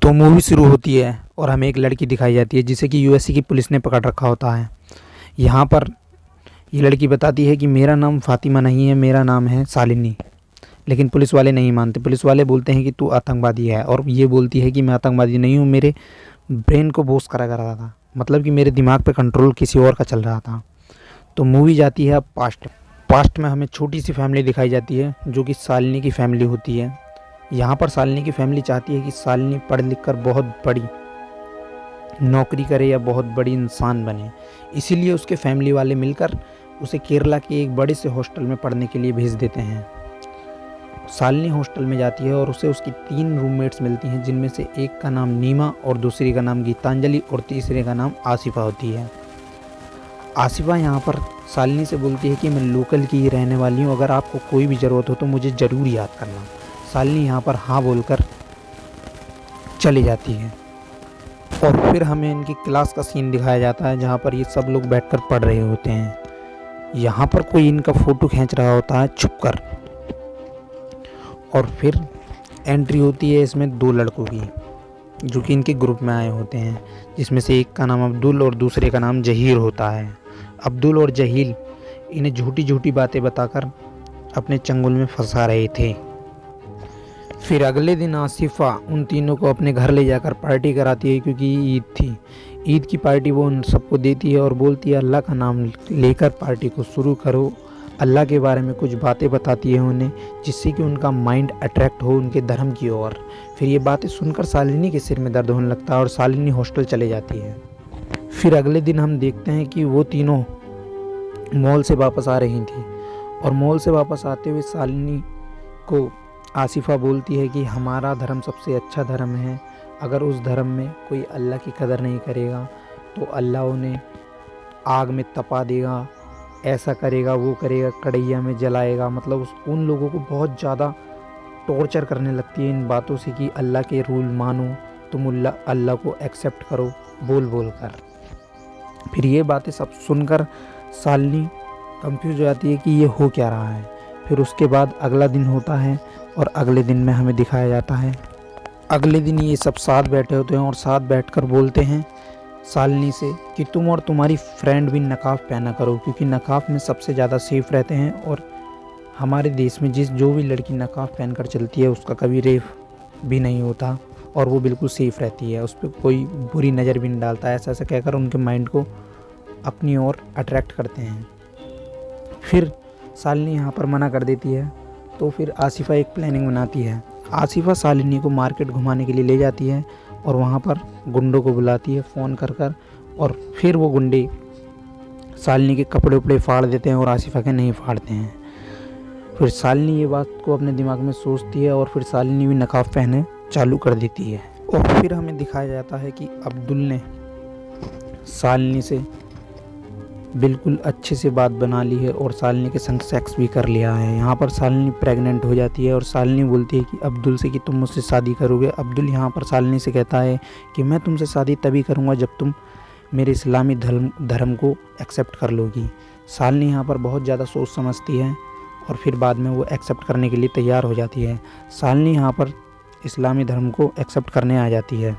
तो मूवी शुरू होती है और हमें एक लड़की दिखाई जाती है जिसे कि यूएसए की पुलिस ने पकड़ रखा होता है। यहाँ पर ये लड़की बताती है कि मेरा नाम फ़ातिमा नहीं है, मेरा नाम है शालिनी। लेकिन पुलिस वाले नहीं मानते। पुलिस वाले बोलते हैं कि तू आतंकवादी है, और ये बोलती है कि मैं आतंकवादी नहीं हूँ, मेरे ब्रेन को वॉश करा कर रहा था, मतलब कि मेरे दिमाग पे कंट्रोल किसी और का चल रहा था। तो मूवी जाती है अब पास्ट में हमें छोटी सी फैमिली दिखाई जाती है जो कि शालिनी की फैमिली होती है। यहाँ पर शालिनी की फैमिली चाहती है कि शालिनी पढ़ लिख कर बहुत बड़ी नौकरी करे या बहुत बड़ी इंसान बने, इसीलिए उसके फैमिली वाले मिलकर उसे केरला के एक बड़े से हॉस्टल में पढ़ने के लिए भेज देते हैं। शालिनी हॉस्टल में जाती है और उसे उसकी 3 रूममेट्स मिलती हैं, जिनमें से एक का नाम नीमा और दूसरी का नाम गीतांजलि और तीसरे का नाम आसिफा होती है। आसिफा यहाँ पर शालिनी से बोलती है कि मैं लोकल की ही रहने वाली हूँ, अगर आपको कोई भी ज़रूरत हो तो मुझे ज़रूर याद करना। शालिनी यहाँ पर हाँ बोलकर चली जाती है और फिर हमें इनकी क्लास का सीन दिखाया जाता है जहाँ पर ये सब लोग बैठकर पढ़ रहे होते हैं। यहाँ पर कोई इनका फ़ोटो खींच रहा होता है छुपकर, और फिर एंट्री होती है इसमें 2 लड़कों की जो कि इनके ग्रुप में आए होते हैं, जिसमें से एक का नाम अब्दुल और दूसरे का नाम जहीर होता है। अब्दुल और जहील इन्हें झूठी झूठी बातें बताकर अपने चंगुल में फंसा रहे थे। फिर अगले दिन आसिफा उन तीनों को अपने घर ले जाकर पार्टी कराती है, क्योंकि ईद थी। ईद की पार्टी वो उन सबको देती है और बोलती है अल्लाह का नाम लेकर पार्टी को शुरू करो। अल्लाह के बारे में कुछ बातें बताती है उन्हें, जिससे कि उनका माइंड अट्रैक्ट हो उनके धर्म की ओर। फिर ये बातें सुनकर शालिनी के सिर में दर्द होने लगता है और शालिनी हॉस्टल चले जाती है। फिर अगले दिन हम देखते हैं कि वो तीनों मॉल से वापस आ रही थी, और मॉल से वापस आते हुए शालिनी को आसिफा बोलती है कि हमारा धर्म सबसे अच्छा धर्म है, अगर उस धर्म में कोई अल्लाह की कदर नहीं करेगा तो अल्लाह उन्हें आग में तपा देगा, ऐसा करेगा वो करेगा, कढ़ैया में जलाएगा। मतलब उन लोगों को बहुत ज़्यादा टॉर्चर करने लगती है इन बातों से कि अल्लाह के रूल मानो, तुम अल्लाह को एक्सेप्ट करो बोल बोल कर। फिर ये बातें सब सुनकर शालिनी कंफ्यूज हो जाती है कि ये हो क्या रहा है। फिर उसके बाद अगला दिन होता है और अगले दिन में हमें दिखाया जाता है, अगले दिन ये सब साथ बैठे होते हैं और साथ बैठकर बोलते हैं शालिनी से कि तुम और तुम्हारी फ्रेंड भी नकाब पहना करो, क्योंकि नकाब में सबसे ज़्यादा सेफ रहते हैं, और हमारे देश में जो भी लड़की नकाब पहनकर चलती है उसका कभी रेप भी नहीं होता और वो बिल्कुल सेफ रहती है, उस पर कोई बुरी नज़र भी नहीं डालता। ऐसा ऐसा कहकर उनके माइंड को अपनी ओर अट्रैक्ट करते हैं। फिर शालिनी यहाँ पर मना कर देती है, तो फिर आसिफा एक प्लानिंग बनाती है। आसिफा शालिनी को मार्केट घुमाने के लिए ले जाती है और वहाँ पर गुंडों को बुलाती है फ़ोन कर कर, और फिर वो गुंडे शालिनी के कपड़े उपड़े फाड़ देते हैं और आसिफा के नहीं फाड़ते हैं। फिर शालिनी ये बात को अपने दिमाग में सोचती है और फिर शालिनी भी नकाब पहने चालू कर देती है। और फिर हमें दिखाया जाता है कि अब्दुल ने शालिनी से बिल्कुल अच्छे से बात बना ली है और शालिनी के संग सेक्स भी कर लिया है। यहाँ पर शालिनी प्रेग्नेंट हो जाती है और शालिनी बोलती है कि अब्दुल से कि तुम मुझसे शादी करोगे। अब्दुल यहाँ पर शालिनी से कहता है कि मैं तुमसे शादी तभी करूँगा जब तुम मेरे इस्लामी धर्म को एक्सेप्ट कर लोगी। शालिनी यहाँ पर बहुत ज़्यादा सोच समझती है और फिर बाद में वो एक्सेप्ट करने के लिए तैयार हो जाती है। शालिनी यहाँ पर इस्लामी धर्म को एक्सेप्ट करने आ जाती है।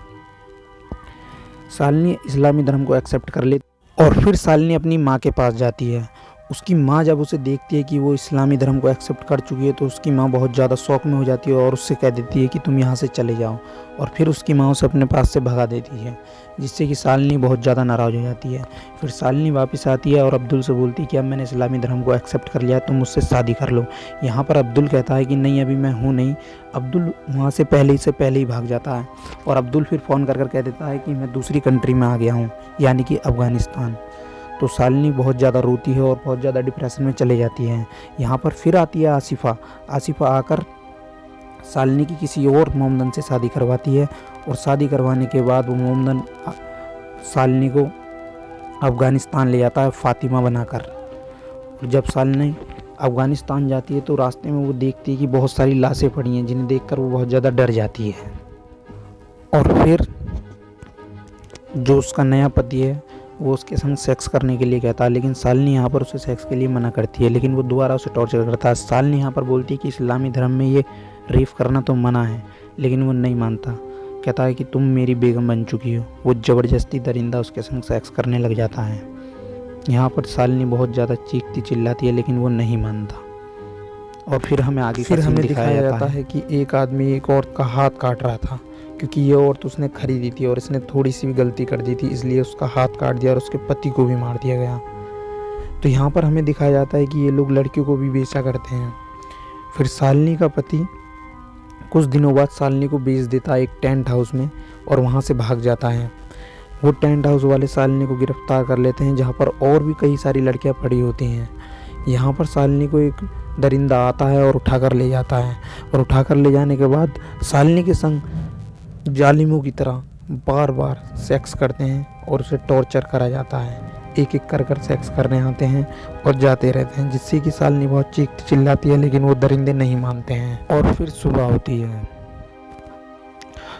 शालिनी इस्लामी धर्म को एक्सेप्ट कर ले और फिर शालिनी अपनी माँ के पास जाती है। उसकी माँ जब उसे देखती है कि वो इस्लामी धर्म को एक्सेप्ट कर चुकी है तो उसकी माँ बहुत ज़्यादा शौक में हो जाती है और उससे कह देती है कि तुम यहाँ से चले जाओ, और फिर उसकी माँ उसे अपने पास से भगा देती है, जिससे कि शालिनी बहुत ज़्यादा नाराज़ हो जाती है। फिर शालिनी वापस आती है और अब्दुल से बोलती है कि अब मैंने इस्लामी धर्म को एक्सेप्ट कर लिया, तुम मुझसे शादी कर लो। यहाँ पर अब्दुल कहता है कि नहीं, अभी मैं हूँ नहीं। अब्दुल वहाँ से पहले ही भाग जाता है और अब्दुल फिर फ़ोन कर कर कह देता है कि मैं दूसरी कंट्री में आ गया हूँ, यानी कि अफ़गानिस्तान। तो शालिनी बहुत ज़्यादा रोती है और बहुत ज़्यादा डिप्रेशन में चले जाती है। यहाँ पर फिर आती है आसिफा। आसिफा आकर शालिनी की किसी और मोमदन से शादी करवाती है, और शादी करवाने के बाद वो मोमदन शालिनी को अफ़गानिस्तान ले जाता है फ़ातिमा बनाकर। और जब शालिनी अफ़गानिस्तान जाती है तो रास्ते में वो देखती है कि बहुत सारी लाशें पड़ी हैं, जिन्हें देखकर वो बहुत ज़्यादा डर जाती है। और फिर जो उसका नया पति है वो उसके संग सेक्स करने के लिए कहता है, लेकिन शालिनी यहाँ पर उसे सेक्स के लिए मना करती है, लेकिन वो दोबारा उसे टॉर्चर करता है। शालिनी यहाँ पर बोलती है कि इस्लामी धर्म में ये रेप करना तो मना है, लेकिन वो नहीं मानता। कहता है कि तुम मेरी बेगम बन चुकी हो। वो ज़बरदस्ती दरिंदा उसके संग सेक्स करने लग जाता है। यहाँ पर शालिनी बहुत ज़्यादा चीखती चिल्लाती है लेकिन वो नहीं मानता। और फिर हमें आगे का सीन दिखाया जाता है कि एक आदमी एक औरत का हाथ काट रहा था, क्योंकि ये औरत उसने खरीदी थी और इसने थोड़ी सी भी गलती कर दी थी, इसलिए उसका हाथ काट दिया और उसके पति को भी मार दिया गया। तो यहाँ पर हमें दिखाया जाता है कि ये लोग लड़कियों को भी बेचा करते हैं। फिर शालिनी का पति कुछ दिनों बाद शालिनी को बेच देता है एक टेंट हाउस में और वहाँ से भाग जाता है। वो टेंट हाउस वाले शालिनी को गिरफ्तार कर लेते हैं, जहाँ पर और भी कई सारी लड़कियाँ पड़ी होती हैं। यहाँ पर शालिनी को एक दरिंदा आता है और उठाकर ले जाता है, और उठाकर ले जाने के बाद शालिनी के संग जालिमों की तरह बार बार सेक्स करते हैं और उसे टॉर्चर करा जाता है। एक एक कर सेक्स करने आते हैं और जाते रहते हैं, जिससे कि शालिनी बहुत चीखती चिल्लाती है लेकिन वो दरिंदे नहीं मानते हैं। और फिर सुबह होती है।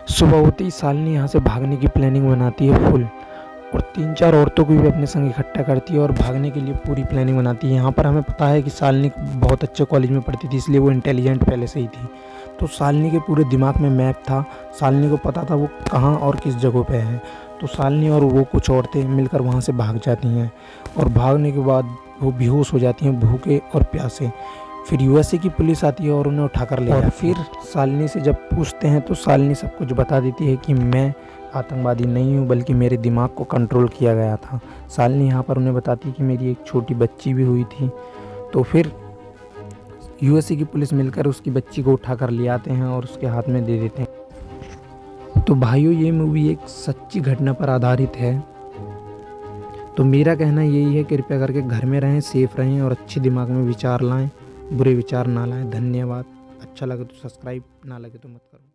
सुबह होती ही शालिनी यहाँ से भागने की प्लानिंग बनाती है फुल, और 3-4 औरतों को भी अपने संग इकट्ठा करती है और भागने के लिए पूरी प्लानिंग बनाती है। यहाँ पर हमें पता है कि शालिनी बहुत अच्छे कॉलेज में पढ़ती थी, इसलिए वो इंटेलिजेंट पहले से ही थी। तो शालिनी के पूरे दिमाग में मैप था, शालिनी को पता था वो कहाँ और किस जगह पे है। तो शालिनी और वो कुछ औरतें मिलकर वहाँ से भाग जाती हैं, और भागने के बाद वो बेहोश हो जाती हैं भूखे और प्यासे। फिर यूएसए की पुलिस आती है और उन्हें उठाकर ले जाती है। फिर शालिनी से जब पूछते हैं तो शालिनी सब कुछ बता देती है कि मैं आतंकवादी नहीं हूँ, बल्कि मेरे दिमाग को कंट्रोल किया गया था। शालिनी यहाँ पर उन्हें बताती है कि मेरी एक छोटी बच्ची भी हुई थी। तो फिर यूएसए की पुलिस मिलकर उसकी बच्ची को उठाकर ले आते हैं और उसके हाथ में दे देते हैं। तो भाइयों, ये मूवी एक सच्ची घटना पर आधारित है। तो मेरा कहना यही है, कृपया करके घर में रहें, सेफ रहें और अच्छे दिमाग में विचार लाएं, बुरे विचार ना लाएं। धन्यवाद। अच्छा लगे तो सब्सक्राइब, ना लगे तो मत करो।